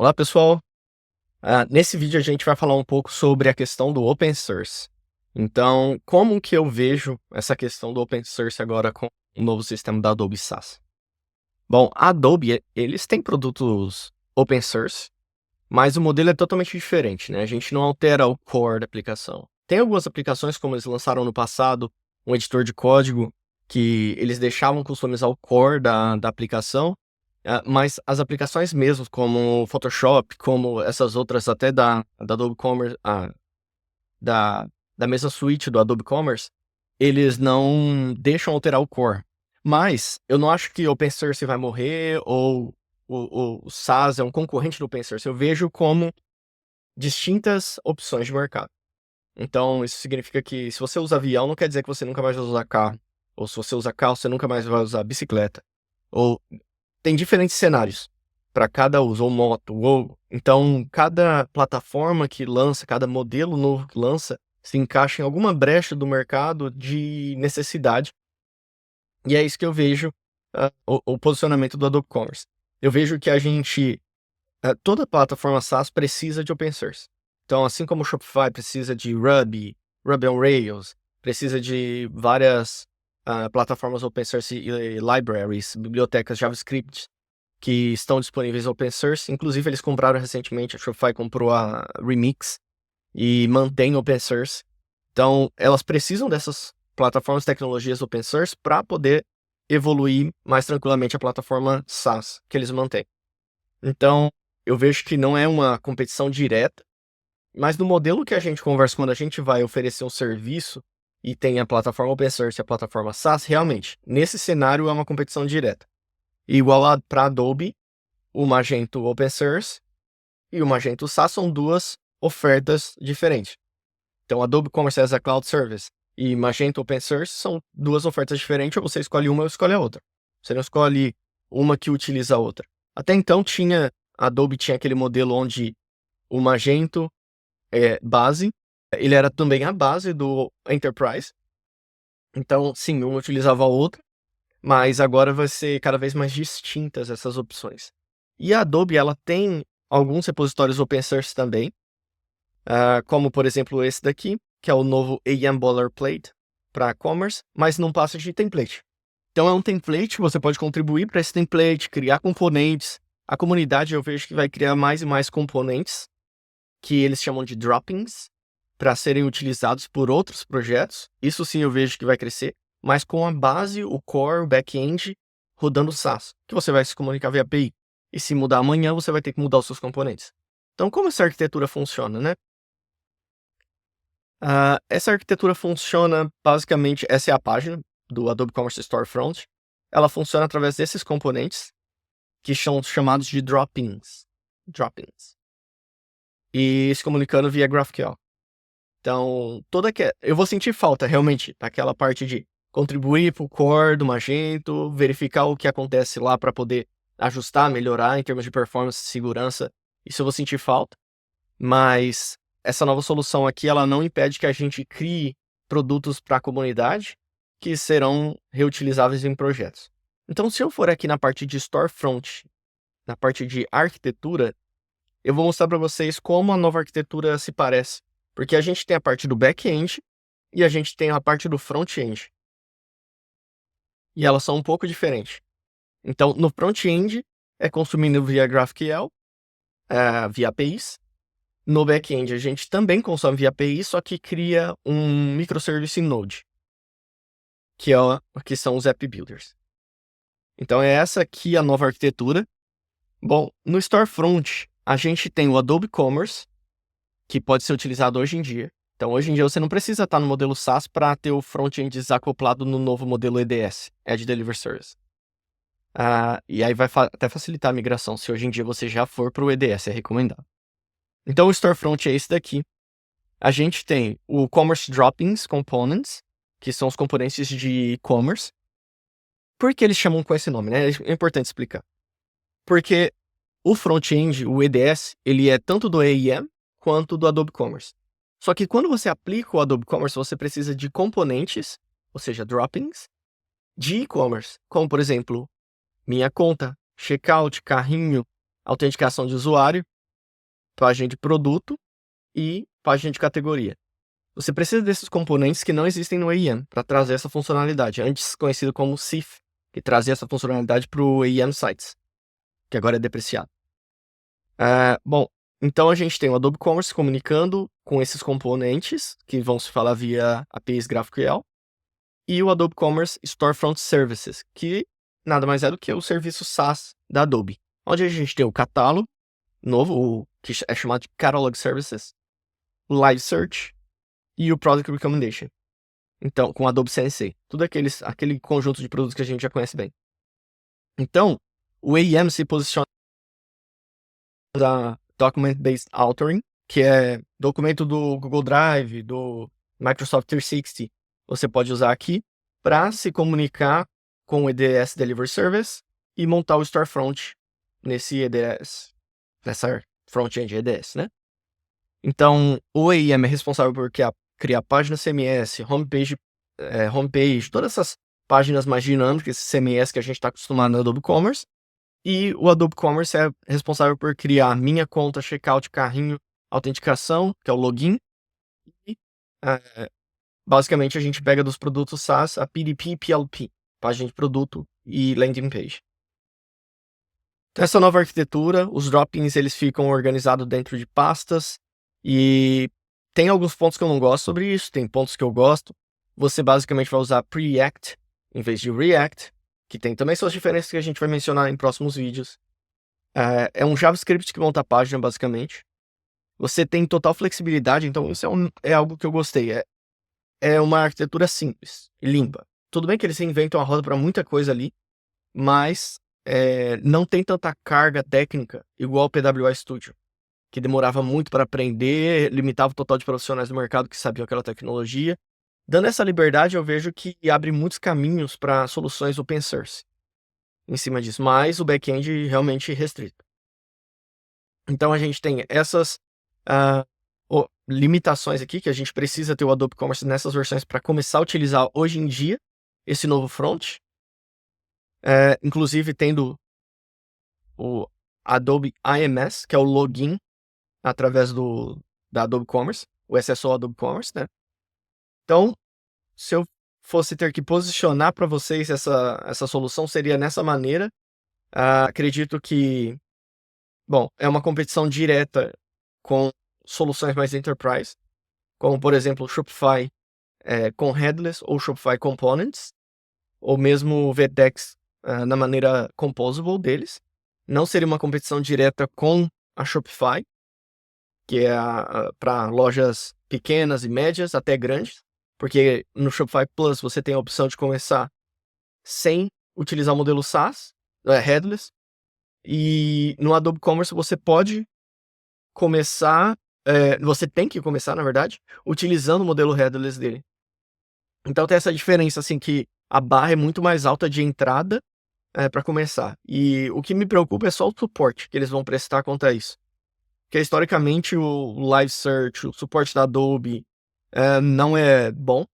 Olá, pessoal. Nesse vídeo a gente vai falar um pouco sobre a questão do open source. Então, como que eu vejo essa questão do open source agora com o novo sistema da Adobe SaaS? Bom, a Adobe, eles têm produtos open source, mas o modelo é totalmente diferente, né? A gente não altera o core da aplicação. Tem algumas aplicações, como eles lançaram no passado, um editor de código, que eles deixavam customizar o core da aplicação, mas as aplicações mesmo, como Photoshop, como essas outras até da Adobe Commerce, da, da mesma suite do Adobe Commerce, eles não deixam alterar o core. Mas eu não acho que o open source vai morrer ou o SaaS é um concorrente do open source. Eu vejo como distintas opções de mercado. Então, isso significa que se você usa avião, não quer dizer que você nunca mais vai usar carro. Ou se você usa carro, você nunca mais vai usar bicicleta. Ou tem diferentes cenários para cada uso, ou moto, ou então cada plataforma que lança, cada modelo novo que lança, se encaixa em alguma brecha do mercado de necessidade. E é isso que eu vejo, o posicionamento do Adobe Commerce. Eu vejo que toda plataforma SaaS precisa de open source. Então, assim como o Shopify precisa de Ruby on Rails, precisa de várias plataformas open source e libraries, bibliotecas JavaScript, que estão disponíveis open source. Inclusive, eles compraram recentemente, a Shopify comprou a Remix e mantém open source. Então, elas precisam dessas plataformas, tecnologias open source para poder evoluir mais tranquilamente a plataforma SaaS que eles mantêm. Então, eu vejo que não é uma competição direta, mas no modelo que a gente conversa quando a gente vai oferecer um serviço e tem a plataforma open source e a plataforma SaaS, realmente, nesse cenário é uma competição direta. Igual para Adobe, o Magento open source e o Magento SaaS são duas ofertas diferentes. Então, Adobe Commerce as a Cloud Service e Magento Open Source são duas ofertas diferentes, ou você escolhe uma ou escolhe a outra. Você não escolhe uma que utiliza a outra. Até então, a Adobe tinha aquele modelo onde o Magento base, ele era também a base do Enterprise. Então, sim, uma utilizava a outra, mas agora vai ser cada vez mais distintas essas opções. E a Adobe, ela tem alguns repositórios open source também, como por exemplo esse daqui, que é o novo AM Boilerplate para commerce, mas não passa de template. Então é um template, você pode contribuir para esse template, criar componentes. A comunidade eu vejo que vai criar mais e mais componentes, que eles chamam de droppings, para serem utilizados por outros projetos. Isso sim eu vejo que vai crescer, mas com a base, o core, o back-end, rodando SaaS, que você vai se comunicar via API. E se mudar amanhã, você vai ter que mudar os seus componentes. Então, como essa arquitetura funciona, né? Essa arquitetura funciona basicamente, essa é a página do Adobe Commerce Storefront. Ela funciona através desses componentes, que são chamados de droppings. E se comunicando via GraphQL. Então, eu vou sentir falta, realmente, daquela parte de contribuir para o core do Magento, verificar o que acontece lá para poder ajustar, melhorar em termos de performance e segurança. Isso eu vou sentir falta. Mas essa nova solução aqui, ela não impede que a gente crie produtos para a comunidade que serão reutilizáveis em projetos. Então, se eu for aqui na parte de Storefront, na parte de arquitetura, eu vou mostrar para vocês como a nova arquitetura se parece. Porque a gente tem a parte do back-end e a gente tem a parte do front-end. E elas são um pouco diferentes. Então, no front-end, é consumido via GraphQL, via APIs. No back-end, a gente também consome via API, só que cria um microservice em Node, que são os app builders. Então, é essa aqui a nova arquitetura. Bom, no Storefront, a gente tem o Adobe Commerce, que pode ser utilizado hoje em dia. Então, hoje em dia, você não precisa estar no modelo SaaS para ter o front-end desacoplado no novo modelo EDS, Edge Delivery Service. E aí vai até facilitar a migração, se hoje em dia você já for para o EDS, é recomendado. Então, o Storefront é esse daqui. A gente tem o Commerce Droppings Components, que são os componentes de e-commerce. Por que eles chamam com esse nome, né? É importante explicar. Porque o front-end, o EDS, ele é tanto do AEM quanto do Adobe Commerce. Só que quando você aplica o Adobe Commerce, você precisa de componentes, ou seja, droppings, de e-commerce, como por exemplo, minha conta, checkout, carrinho, autenticação de usuário, página de produto e página de categoria. Você precisa desses componentes que não existem no AEM para trazer essa funcionalidade, antes conhecido como CIF, que trazia essa funcionalidade para o AEM Sites, que agora é depreciado. Bom, então a gente tem o Adobe Commerce comunicando com esses componentes, que vão se falar via APIs GraphQL, e o Adobe Commerce Storefront Services, que nada mais é do que o serviço SaaS da Adobe, onde a gente tem o catálogo novo, que é chamado de Catalog Services, o Live Search e o Product Recommendation. Então, com o Adobe CNC. Tudo aquele conjunto de produtos que a gente já conhece bem. Então, o AEM se posiciona da Document Based Authoring, que é documento do Google Drive, do Microsoft 360. Você pode usar aqui para se comunicar com o EDS Delivery Service e montar o Storefront nesse EDS, nessa front-end EDS, né? Então, o AEM é responsável por criar páginas CMS, homepage, todas essas páginas mais dinâmicas, esse CMS que a gente está acostumado no Adobe Commerce. E o Adobe Commerce é responsável por criar minha conta, checkout, carrinho, autenticação, que é o login. E, basicamente, a gente pega dos produtos SaaS a PDP e PLP, página de produto e landing page. Então, essa nova arquitetura, os droppings eles ficam organizados dentro de pastas e tem alguns pontos que eu não gosto sobre isso, tem pontos que eu gosto. Você basicamente vai usar Preact em vez de React, que tem também suas diferenças que a gente vai mencionar em próximos vídeos. É um JavaScript que monta a página, basicamente. Você tem total flexibilidade, então isso é algo que eu gostei. É uma arquitetura simples e limpa. Tudo bem que eles reinventam a roda para muita coisa ali, mas não tem tanta carga técnica igual o PWA Studio, que demorava muito para aprender, limitava o total de profissionais do mercado que sabiam aquela tecnologia. Dando essa liberdade, eu vejo que abre muitos caminhos para soluções open source em cima disso, mas o back-end realmente restrito. Então a gente tem essas limitações aqui, que a gente precisa ter o Adobe Commerce nessas versões para começar a utilizar hoje em dia esse novo front. Inclusive tendo o Adobe IMS, que é o login através da Adobe Commerce, o SSO Adobe Commerce, né? Então, se eu fosse ter que posicionar para vocês essa solução, seria nessa maneira. Acredito que, bom, é uma competição direta com soluções mais enterprise, como, por exemplo, o Shopify com Headless ou Shopify Components, ou mesmo o Vtex na maneira composable deles. Não seria uma competição direta com a Shopify, que é para lojas pequenas e médias até grandes, porque no Shopify Plus você tem a opção de começar sem utilizar o modelo SaaS, Headless, e no Adobe Commerce você pode começar, você tem que começar, na verdade, utilizando o modelo Headless dele. Então tem essa diferença, assim, que a barra é muito mais alta de entrada para começar. E o que me preocupa é só o suporte que eles vão prestar quanto a isso. Porque historicamente o Live Search, o suporte da Adobe não é bom,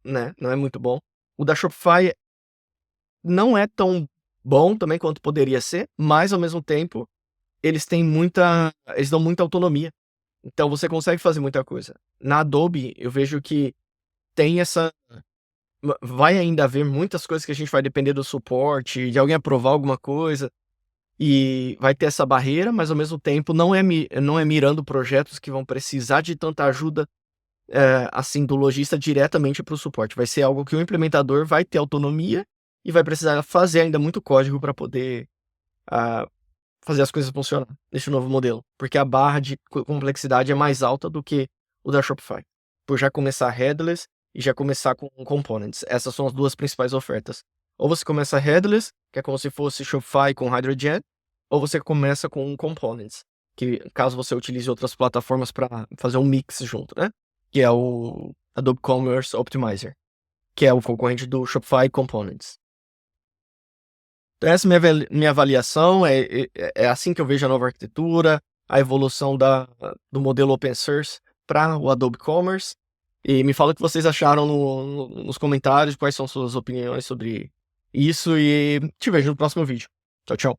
né? Não é muito bom. O da Shopify não é tão bom também quanto poderia ser, mas ao mesmo tempo eles dão muita autonomia. Então você consegue fazer muita coisa. Na Adobe eu vejo que tem vai ainda haver muitas coisas que a gente vai depender do suporte, de alguém aprovar alguma coisa, e vai ter essa barreira, mas ao mesmo tempo não é mirando projetos que vão precisar de tanta ajuda assim do lojista diretamente para o suporte. Vai ser algo que o implementador vai ter autonomia e vai precisar fazer ainda muito código para poder fazer as coisas funcionar nesse novo modelo, porque a barra de complexidade é mais alta do que o da Shopify, por já começar headless e já começar com components. Essas são as duas principais ofertas. Ou você começa headless, que é como se fosse Shopify com Hydrogen, ou você começa com components, que caso você utilize outras plataformas para fazer um mix junto, né? Que é o Adobe Commerce Optimizer, que é o concorrente do Shopify Components. Então essa é minha avaliação, é assim que eu vejo a nova arquitetura, a evolução do modelo open source para o Adobe Commerce. E me fala o que vocês acharam nos comentários, quais são suas opiniões sobre isso, e te vejo no próximo vídeo. Tchau, tchau.